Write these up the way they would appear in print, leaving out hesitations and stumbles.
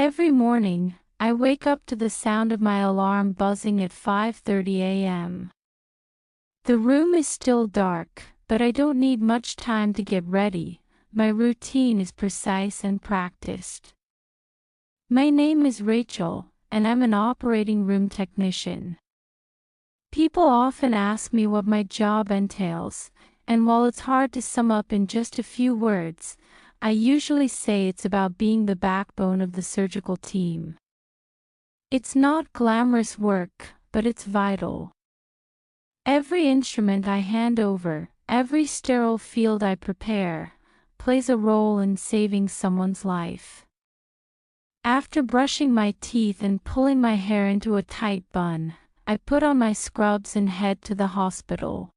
Every morning, I wake up to the sound of my alarm buzzing at 5:30 a.m. The room is still dark, but I don't need much time to get ready. My routine is precise and practiced. My name is Rachel, and I'm an operating room technician. People often ask me what my job entails, and while it's hard to sum up in just a few words, I usually say it's about being the backbone of the surgical team. It's not glamorous work, but it's vital. Every instrument I hand over, every sterile field I prepare, plays a role in saving someone's life. After brushing my teeth and pulling my hair into a tight bun, I put on my scrubs and head to the hospital.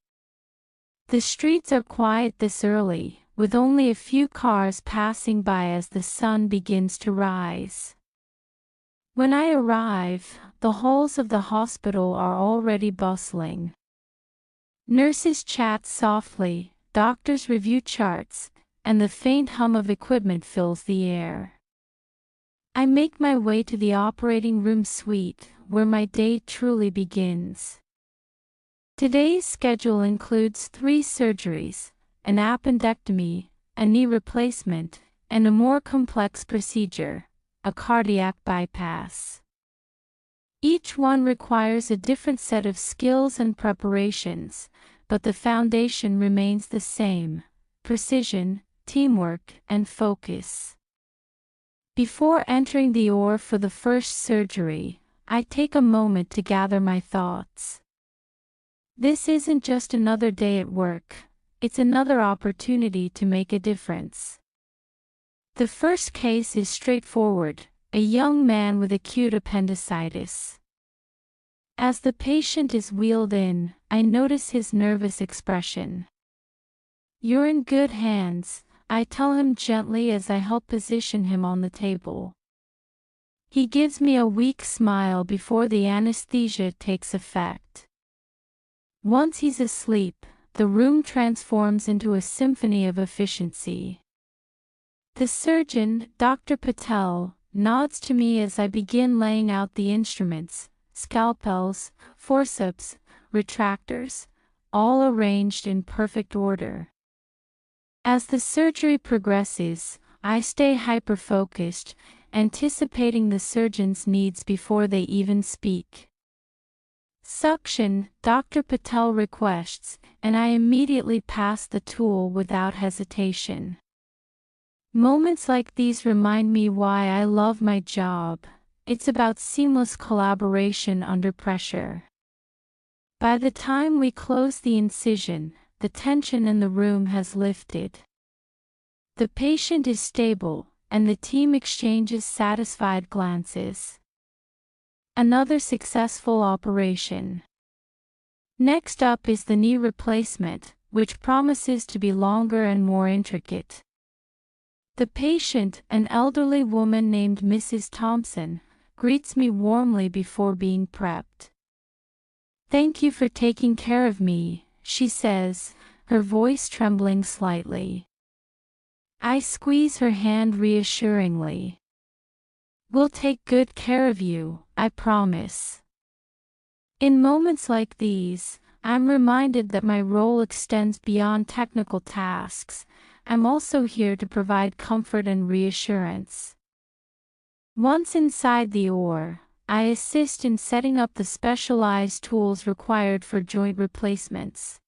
The streets are quiet this early, with only a few cars passing by as the sun begins to rise. When I arrive, the halls of the hospital are already bustling. Nurses chat softly, doctors review charts, and the faint hum of equipment fills the air. I make my way to the operating room suite, where my day truly begins. Today's schedule includes 3 surgeries, an appendectomy, a knee replacement, and a more complex procedure, a cardiac bypass. Each one requires a different set of skills and preparations, but the foundation remains the same: precision, teamwork, and focus. Before entering the OR for the first surgery, I take a moment to gather my thoughts. This isn't just another day at work, it's another opportunity to make a difference. The first case is straightforward: a young man with acute appendicitis. As the patient is wheeled in, I notice his nervous expression. "You're in good hands," I tell him gently as I help position him on the table. He gives me a weak smile before the anesthesia takes effect. Once he's asleep, the room transforms into a symphony of efficiency. The surgeon, Dr. Patel, nods to me as I begin laying out the instruments: scalpels, forceps, retractors, all arranged in perfect order. As the surgery progresses, I stay hyper-focused, anticipating the surgeon's needs before they even speak. "Suction," Dr. Patel requests, and I immediately pass the tool without hesitation. Moments like these remind me why I love my job. It's about seamless collaboration under pressure. By the time we close the incision, the tension in the room has lifted. The patient is stable, and the team exchanges satisfied glances. Another successful operation. Next up is the knee replacement, which promises to be longer and more intricate. The patient, an elderly woman named Mrs. Thompson, greets me warmly before being prepped. "Thank you for taking care of me," she says, her voice trembling slightly. I squeeze her hand reassuringly. "We'll take good care of you, I promise." In moments like these, I'm reminded that my role extends beyond technical tasks. I'm also here to provide comfort and reassurance. Once inside the OR, I assist in setting up the specialized tools required for joint replacements.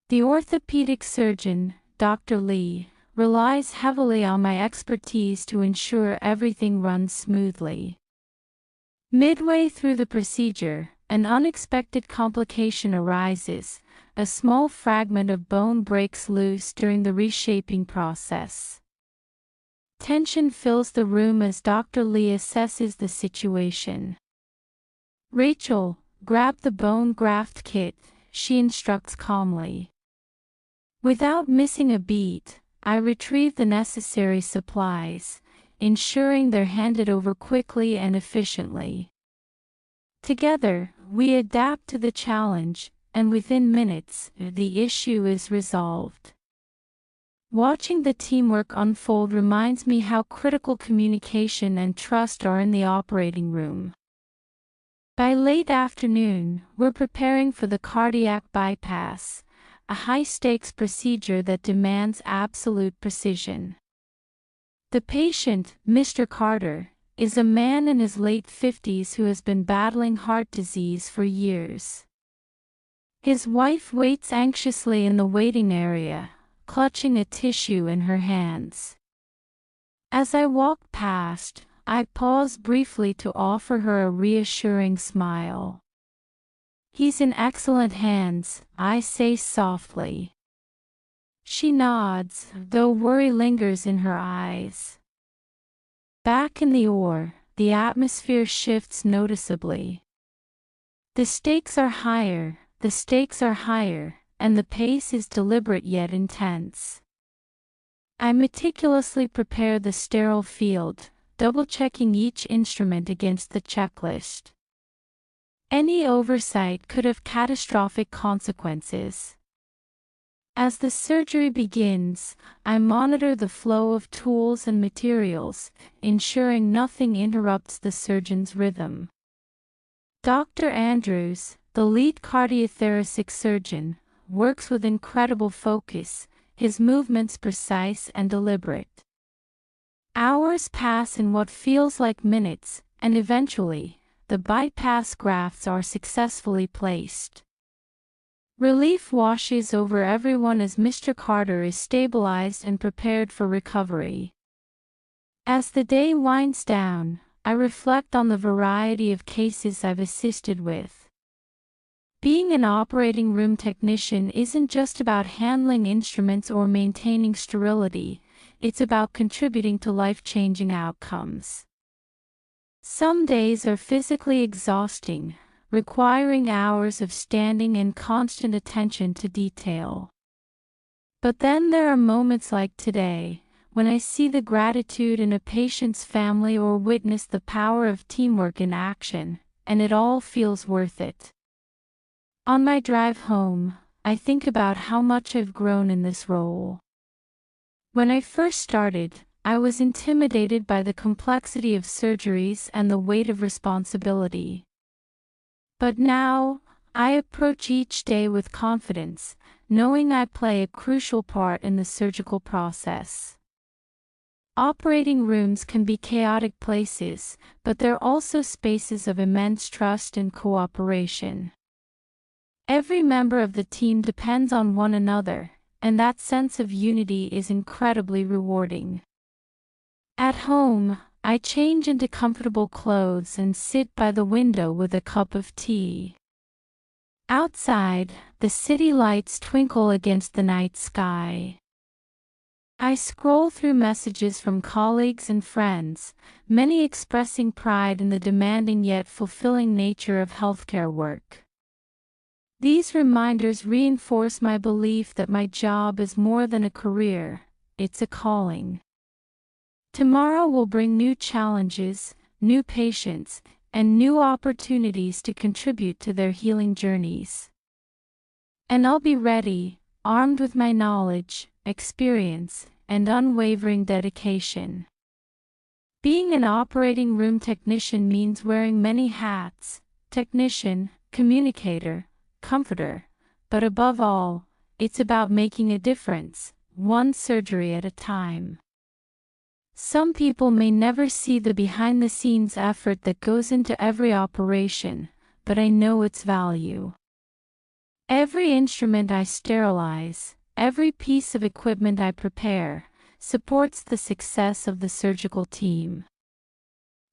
The orthopedic surgeon, Dr. Lee, relies heavily on my expertise to ensure everything runs smoothly. Midway through the procedure, an unexpected complication arises. A small fragment of bone breaks loose during the reshaping process. Tension fills the room as Dr. Lee assesses the situation. "Rachel, grab the bone graft kit," she instructs calmly. Without missing a beat, I retrieve the necessary supplies, ensuring they're handed over quickly and efficiently. Together, we adapt to the challenge, and within minutes, the issue is resolved. Watching the teamwork unfold reminds me how critical communication and trust are in the operating room. By late afternoon, we're preparing for the cardiac bypass, a high-stakes procedure that demands absolute precision. The patient, Mr. Carter, is a man in his late 50s who has been battling heart disease for years. His wife waits anxiously in the waiting area, clutching a tissue in her hands. As I walk past, I pause briefly to offer her a reassuring smile. "He's in excellent hands," I say softly. She nods, though worry lingers in her eyes. Back in the OR, the atmosphere shifts noticeably. The stakes are higher, and the pace is deliberate yet intense. I meticulously prepare the sterile field, double-checking each instrument against the checklist. Any oversight could have catastrophic consequences. As the surgery begins, I monitor the flow of tools and materials, ensuring nothing interrupts the surgeon's rhythm. Dr. Andrews, the lead cardiothoracic surgeon, works with incredible focus, his movements precise and deliberate. Hours pass in what feels like minutes, and eventually, the bypass grafts are successfully placed. Relief washes over everyone as Mr. Carter is stabilized and prepared for recovery. As the day winds down, I reflect on the variety of cases I've assisted with. Being an operating room technician isn't just about handling instruments or maintaining sterility, it's about contributing to life-changing outcomes. Some days are physically exhausting, requiring hours of standing and constant attention to detail. But then there are moments like today, when I see the gratitude in a patient's family or witness the power of teamwork in action, and it all feels worth it. On my drive home, I think about how much I've grown in this role. When I first started, I was intimidated by the complexity of surgeries and the weight of responsibility. But now, I approach each day with confidence, knowing I play a crucial part in the surgical process. Operating rooms can be chaotic places, but they're also spaces of immense trust and cooperation. Every member of the team depends on one another, and that sense of unity is incredibly rewarding. At home, I change into comfortable clothes and sit by the window with a cup of tea. Outside, the city lights twinkle against the night sky. I scroll through messages from colleagues and friends, many expressing pride in the demanding yet fulfilling nature of healthcare work. These reminders reinforce my belief that my job is more than a career, it's a calling. Tomorrow will bring new challenges, new patients, and new opportunities to contribute to their healing journeys. And I'll be ready, armed with my knowledge, experience, and unwavering dedication. Being an operating room technician means wearing many hats: technician, communicator, comforter, but above all, it's about making a difference, one surgery at a time. Some people may never see the behind-the-scenes effort that goes into every operation, but I know its value. Every instrument I sterilize, every piece of equipment I prepare, supports the success of the surgical team.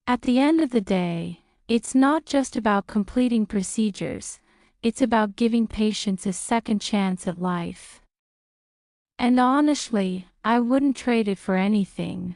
At the end of the day, it's not just about completing procedures, it's about giving patients a second chance at life. And honestly, I wouldn't trade it for anything.